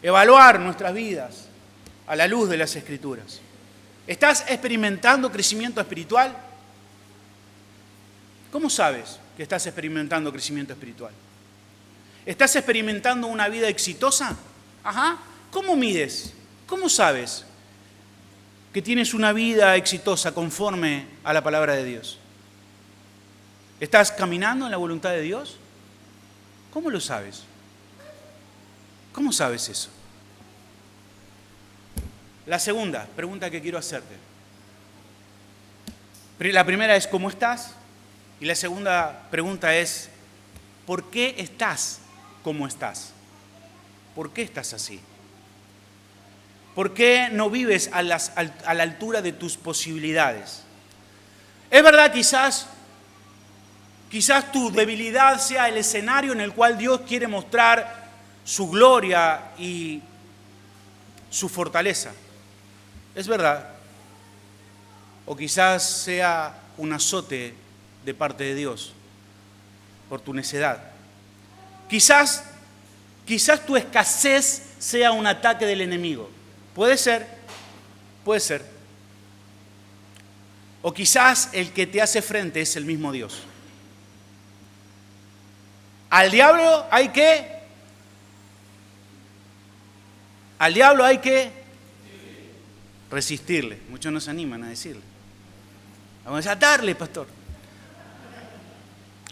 Evaluar nuestras vidas a la luz de las Escrituras. ¿Estás experimentando crecimiento espiritual? ¿Cómo sabes que estás experimentando crecimiento espiritual? ¿Estás experimentando una vida exitosa? Ajá. ¿Cómo mides? ¿Cómo sabes que tienes una vida exitosa conforme a la palabra de Dios? ¿Estás caminando en la voluntad de Dios? ¿Cómo lo sabes? ¿Cómo sabes eso? La segunda pregunta que quiero hacerte. La primera es ¿cómo estás? Y la segunda pregunta es ¿por qué estás como estás? ¿Por qué estás así? ¿Por qué no vives a la altura de tus posibilidades? Es verdad, quizás tu debilidad sea el escenario en el cual Dios quiere mostrar su gloria y su fortaleza. Es verdad. O quizás sea un azote de parte de Dios por tu necedad. Quizás tu escasez sea un ataque del enemigo. Puede ser. O quizás el que te hace frente es el mismo Dios. Al diablo hay que resistirle. Muchos no se animan a decirle. Vamos a atarle, pastor.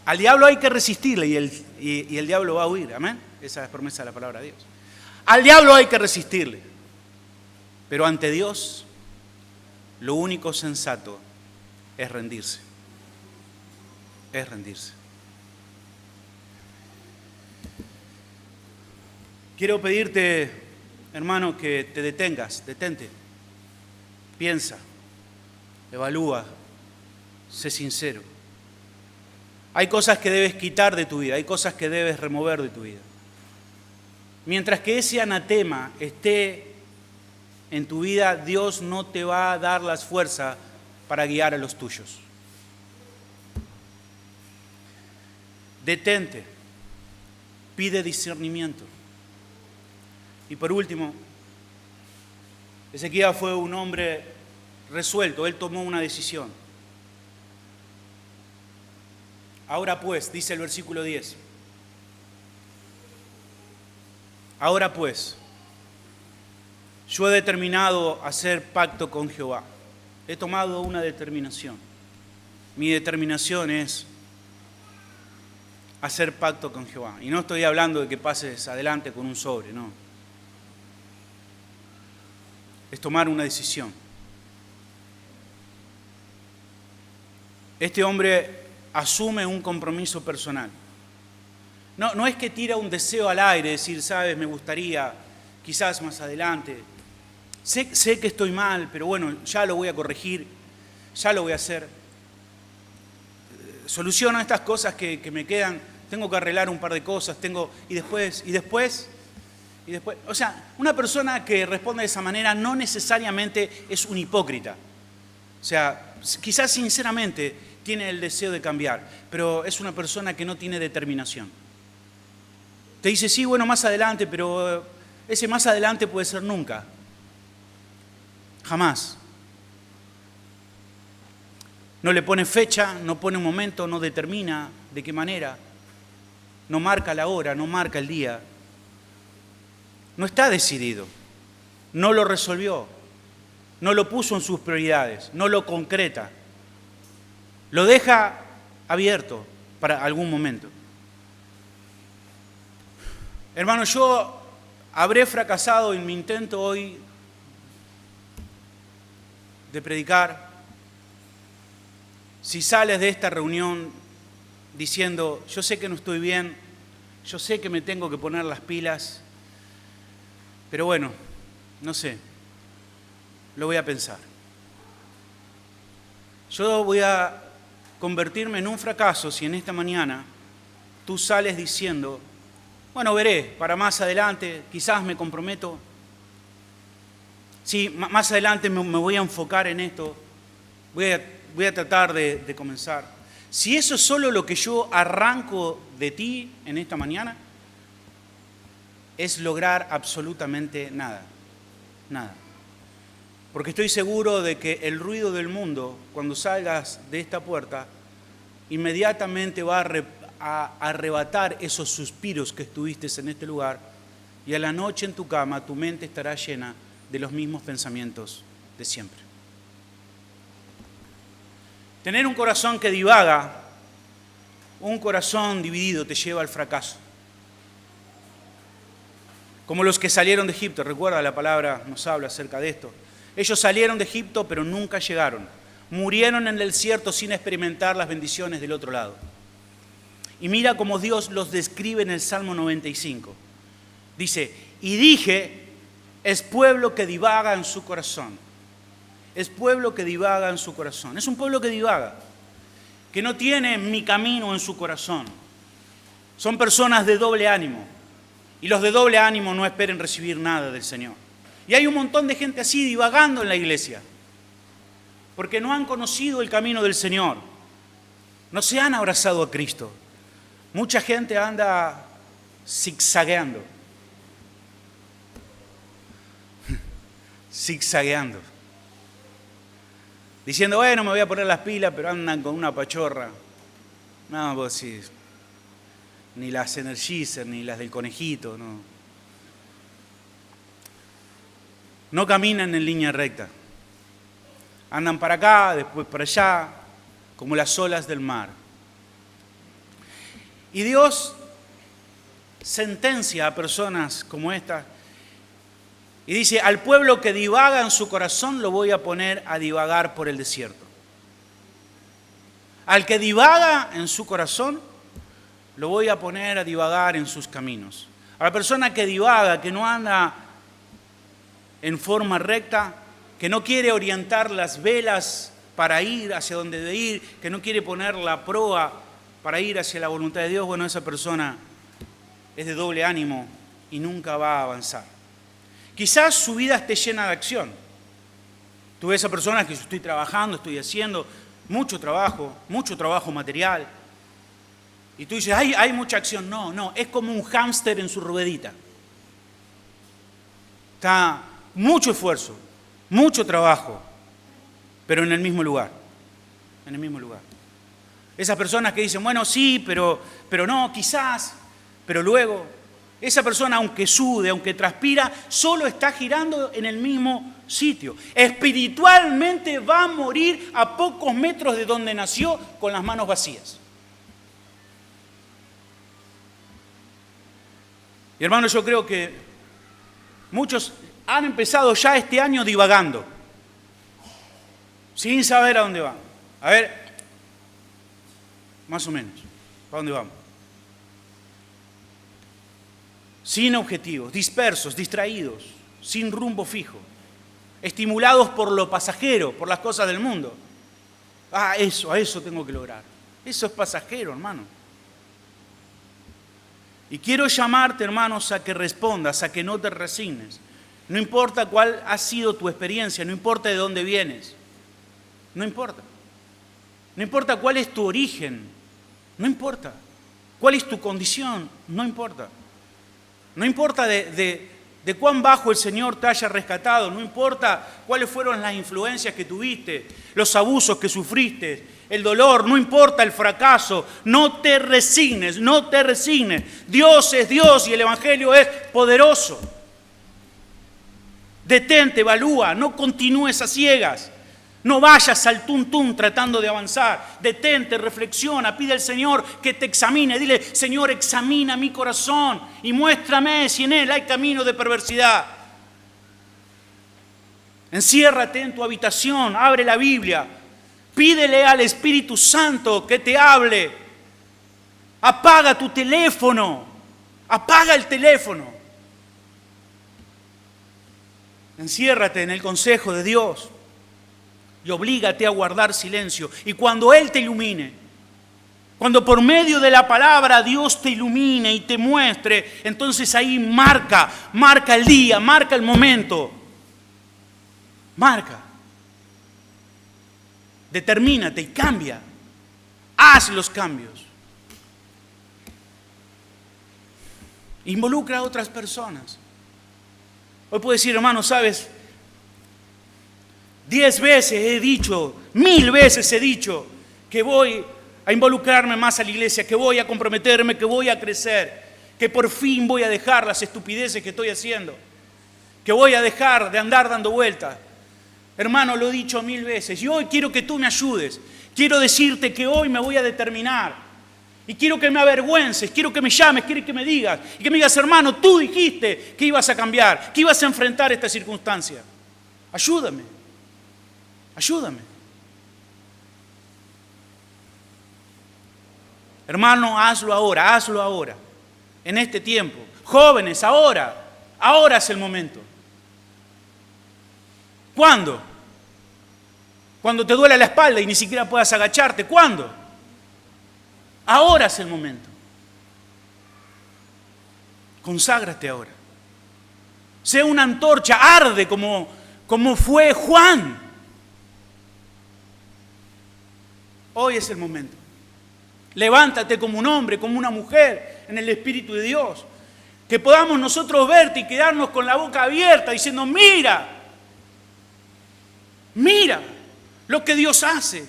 Al diablo hay que resistirle y el diablo va a huir. Amén. Esa es promesa de la palabra de Dios. Al diablo hay que resistirle. Pero ante Dios, lo único sensato es rendirse. Es rendirse. Quiero pedirte, hermano, que te detengas, detente. Piensa, evalúa, sé sincero. Hay cosas que debes quitar de tu vida, hay cosas que debes remover de tu vida. Mientras que ese anatema esté en tu vida, Dios no te va a dar las fuerzas para guiar a los tuyos. Detente, pide discernimiento. Y por último, Ezequías fue un hombre resuelto, él tomó una decisión. Ahora pues, dice el versículo 10, ahora pues, yo he determinado hacer pacto con Jehová. He tomado una determinación. Mi determinación es hacer pacto con Jehová. Y no estoy hablando de que pases adelante con un sobre, no. Es tomar una decisión. Este hombre asume un compromiso personal. No es que tira un deseo al aire, decir, sabes, me gustaría, quizás más adelante. Sé que estoy mal, pero bueno, ya lo voy a corregir, ya lo voy a hacer. Soluciono estas cosas que me quedan, tengo que arreglar un par de cosas, y después. O sea, una persona que responde de esa manera no necesariamente es un hipócrita. O sea, quizás sinceramente tiene el deseo de cambiar, pero es una persona que no tiene determinación. Te dice, sí, bueno, más adelante, pero ese más adelante puede ser nunca. Jamás. No le pone fecha, no pone un momento, no determina de qué manera. No marca la hora, no marca el día. No está decidido. No lo resolvió. No lo puso en sus prioridades. No lo concreta. Lo deja abierto para algún momento. Hermano, yo habré fracasado en mi intento hoy de predicar. Si sales de esta reunión diciendo, yo sé que no estoy bien, yo sé que me tengo que poner las pilas, pero bueno, no sé, lo voy a pensar. Yo voy a convertirme en un fracaso si en esta mañana tú sales diciendo, bueno, veré, para más adelante, quizás me comprometo. Sí, más adelante me voy a enfocar en esto, voy a tratar de comenzar. Si eso es solo lo que yo arranco de ti en esta mañana, es lograr absolutamente nada, nada. Porque estoy seguro de que el ruido del mundo, cuando salgas de esta puerta, inmediatamente va a arrebatar esos suspiros que estuviste en este lugar y a la noche en tu cama tu mente estará llena de los mismos pensamientos de siempre. Tener un corazón que divaga, un corazón dividido te lleva al fracaso. Como los que salieron de Egipto, recuerda la palabra nos habla acerca de esto. Ellos salieron de Egipto pero nunca llegaron. Murieron en el desierto sin experimentar las bendiciones del otro lado. Y mira cómo Dios los describe en el Salmo 95. Dice, y dije, es pueblo que divaga en su corazón. Es pueblo que divaga en su corazón. Es un pueblo que divaga, que no tiene mi camino en su corazón. Son personas de doble ánimo. Y los de doble ánimo no esperen recibir nada del Señor. Y hay un montón de gente así divagando en la iglesia, porque no han conocido el camino del Señor. No se han abrazado a Cristo. Mucha gente anda zigzagueando. Zigzagueando. Diciendo, bueno, me voy a poner las pilas, pero andan con una pachorra. No, vos sí. Ni las Energizer, ni las del conejito, no. No caminan en línea recta. Andan para acá, después para allá, como las olas del mar. Y Dios sentencia a personas como estas y dice, al pueblo que divaga en su corazón lo voy a poner a divagar por el desierto. Al que divaga en su corazón lo voy a poner a divagar en sus caminos. A la persona que divaga, que no anda en forma recta, que no quiere orientar las velas para ir hacia donde debe ir, que no quiere poner la proa para ir hacia la voluntad de Dios, bueno, esa persona es de doble ánimo y nunca va a avanzar. Quizás su vida esté llena de acción. Tú ves a personas que yo estoy trabajando, estoy haciendo mucho trabajo material. Y tú dices, hay mucha acción. No, es como un hámster en su ruedita. Está mucho esfuerzo, mucho trabajo, pero en el mismo lugar. En el mismo lugar. Esas personas que dicen, bueno, sí, pero no, quizás, pero luego. Esa persona, aunque sude, aunque transpira, solo está girando en el mismo sitio. Espiritualmente va a morir a pocos metros de donde nació con las manos vacías. Y hermanos, yo creo que muchos han empezado ya este año divagando, sin saber a dónde van. A ver, más o menos, ¿para dónde vamos? Sin objetivos, dispersos, distraídos, sin rumbo fijo, estimulados por lo pasajero, por las cosas del mundo. A eso tengo que lograr. Eso es pasajero, hermano. Y quiero llamarte, hermanos, a que respondas, a que no te resignes. No importa cuál ha sido tu experiencia, no importa de dónde vienes, no importa. No importa cuál es tu origen, no importa. Cuál es tu condición, no importa. No importa de cuán bajo el Señor te haya rescatado, no importa cuáles fueron las influencias que tuviste, los abusos que sufriste, el dolor, no importa el fracaso, no te resignes, no te resignes. Dios es Dios y el Evangelio es poderoso. Detente, evalúa, no continúes a ciegas. No vayas al tuntún tratando de avanzar. Detente, reflexiona, pide al Señor que te examine. Dile, Señor, examina mi corazón y muéstrame si en él hay camino de perversidad. Enciérrate en tu habitación, abre la Biblia. Pídele al Espíritu Santo que te hable. Apaga tu teléfono. Apaga el teléfono. Enciérrate en el consejo de Dios. Y oblígate a guardar silencio. Y cuando Él te ilumine, cuando por medio de la palabra Dios te ilumine y te muestre, entonces ahí marca el día, marca el momento. Marca. Determínate y cambia. Haz los cambios. Involucra a otras personas. Hoy puedo decir, hermano, ¿sabes? 10 veces he dicho, 1000 veces he dicho que voy a involucrarme más a la iglesia, que voy a comprometerme, que voy a crecer, que por fin voy a dejar las estupideces que estoy haciendo, que voy a dejar de andar dando vueltas. Hermano, lo he dicho 1000 veces y hoy quiero que tú me ayudes. Quiero decirte que hoy me voy a determinar y quiero que me avergüences, quiero que me llames, quiero que me digas y que me digas, hermano, tú dijiste que ibas a cambiar, que ibas a enfrentar esta circunstancia. Ayúdame. Ayúdame. Hermano, hazlo ahora, en este tiempo. Jóvenes, ahora es el momento. ¿Cuándo? Cuando te duele la espalda y ni siquiera puedas agacharte. ¿Cuándo? Ahora es el momento. Conságrate ahora. Sea una antorcha, arde como fue Juan. Hoy es el momento. Levántate como un hombre, como una mujer en el Espíritu de Dios. Que podamos nosotros verte y quedarnos con la boca abierta diciendo, mira lo que Dios hace.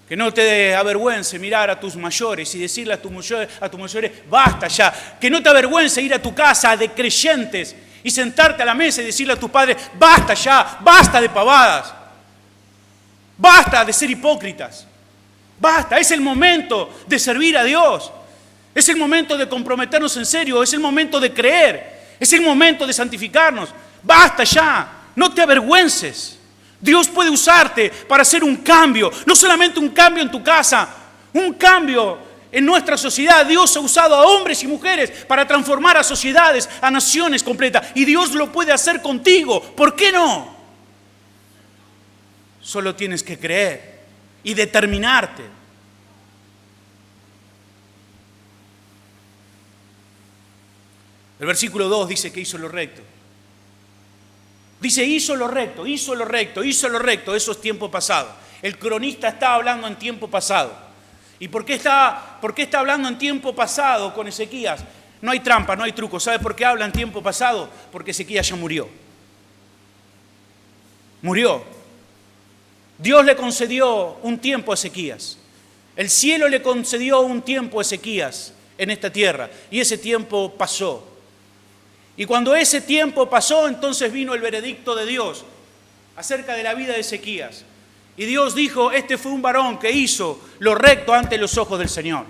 Que no te avergüence mirar a tus mayores y decirle a tus mayores, basta ya. Que no te avergüence ir a tu casa de creyentes y sentarte a la mesa y decirle a tus padres, basta ya, basta de pavadas. Basta de ser hipócritas. Basta, es el momento de servir a Dios. Es el momento de comprometernos en serio, es el momento de creer, es el momento de santificarnos. Basta ya, no te avergüences. Dios puede usarte para hacer un cambio, no solamente un cambio en tu casa, un cambio en nuestra sociedad. Dios ha usado a hombres y mujeres para transformar a sociedades, a naciones completas. Y Dios lo puede hacer contigo. ¿Por qué no? Solo tienes que creer y determinarte. El versículo 2 dice que hizo lo recto. Dice, hizo lo recto. Eso es tiempo pasado. El cronista está hablando en tiempo pasado. ¿Y por qué está hablando en tiempo pasado con Ezequías? No hay trampa, no hay truco. ¿Sabe por qué habla en tiempo pasado? Porque Ezequías ya murió. Murió. Dios le concedió un tiempo a Ezequías. El cielo le concedió un tiempo a Ezequías en esta tierra. Y ese tiempo pasó. Y cuando ese tiempo pasó, entonces vino el veredicto de Dios acerca de la vida de Ezequías. Y Dios dijo, este fue un varón que hizo lo recto ante los ojos del Señor.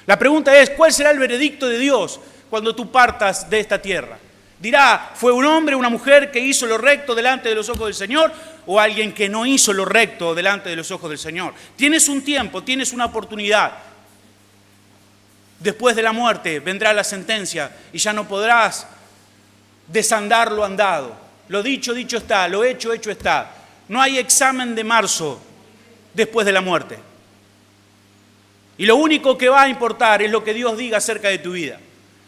La pregunta es, ¿cuál será el veredicto de Dios cuando tú partas de esta tierra? Dirá, ¿fue un hombre, una mujer que hizo lo recto delante de los ojos del Señor? ¿O alguien que no hizo lo recto delante de los ojos del Señor? Tienes un tiempo, tienes una oportunidad. Después de la muerte vendrá la sentencia y ya no podrás desandar lo andado. Lo dicho, dicho está. Lo hecho, hecho está. No hay examen de marzo después de la muerte. Y lo único que va a importar es lo que Dios diga acerca de tu vida.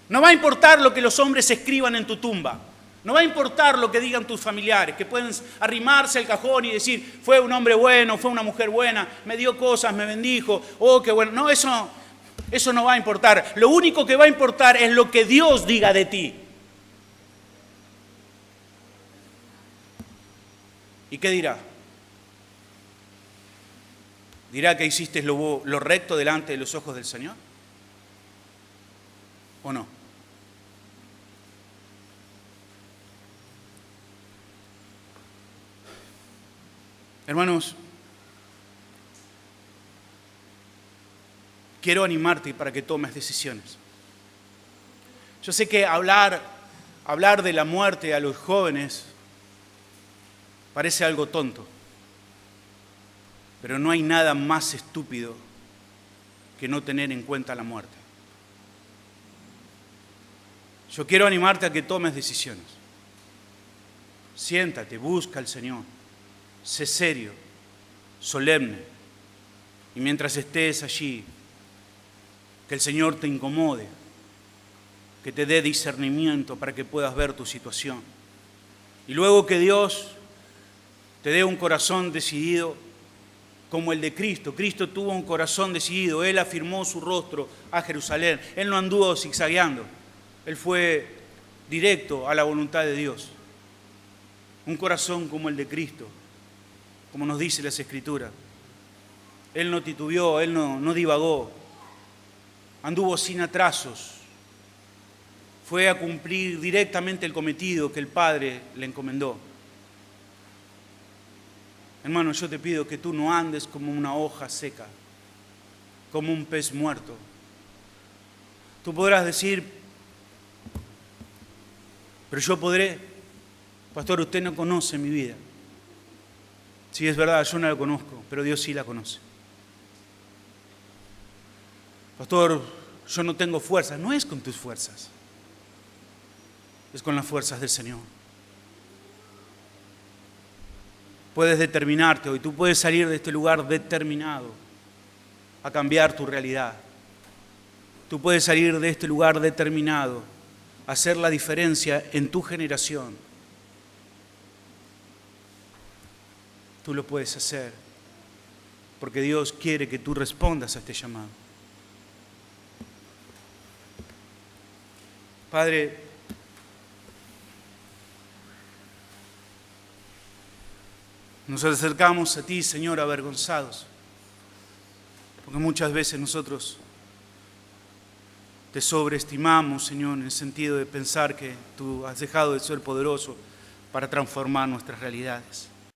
No va a importar lo que los hombres escriban en tu tumba. No va a importar lo que digan tus familiares, que pueden arrimarse al cajón y decir, fue un hombre bueno, fue una mujer buena, me dio cosas, me bendijo, oh, qué bueno. No, eso no va a importar. Lo único que va a importar es lo que Dios diga de ti. ¿Y qué dirá? ¿Dirá que hiciste lo recto delante de los ojos del Señor? ¿O no? Hermanos, quiero animarte para que tomes decisiones. Yo sé que hablar de la muerte a los jóvenes parece algo tonto, pero no hay nada más estúpido que no tener en cuenta la muerte. Yo quiero animarte a que tomes decisiones. Siéntate, busca al Señor, sé serio, solemne, y mientras estés allí, que el Señor te incomode, que te dé discernimiento para que puedas ver tu situación. Y luego que Dios te dé un corazón decidido como el de Cristo. Cristo tuvo un corazón decidido. Él afirmó su rostro a Jerusalén. Él no anduvo zigzagueando. Él fue directo a la voluntad de Dios. Un corazón como el de Cristo, como nos dice las Escrituras. Él no titubeó, Él no divagó. Anduvo sin atrasos. Fue a cumplir directamente el cometido que el Padre le encomendó. Hermano, yo te pido que tú no andes como una hoja seca, como un pez muerto. Tú podrás decir, pero yo podré, pastor, usted no conoce mi vida. Sí, es verdad, yo no la conozco, pero Dios sí la conoce. Pastor, yo no tengo fuerzas. No es con tus fuerzas. es con las fuerzas del Señor. Puedes determinarte hoy, tú puedes salir de este lugar determinado a cambiar tu realidad. Tú puedes salir de este lugar determinado a hacer la diferencia en tu generación. Tú lo puedes hacer porque Dios quiere que tú respondas a este llamado. Padre, nos acercamos a ti, Señor, avergonzados, porque muchas veces nosotros te sobreestimamos, Señor, en el sentido de pensar que tú has dejado de ser poderoso para transformar nuestras realidades.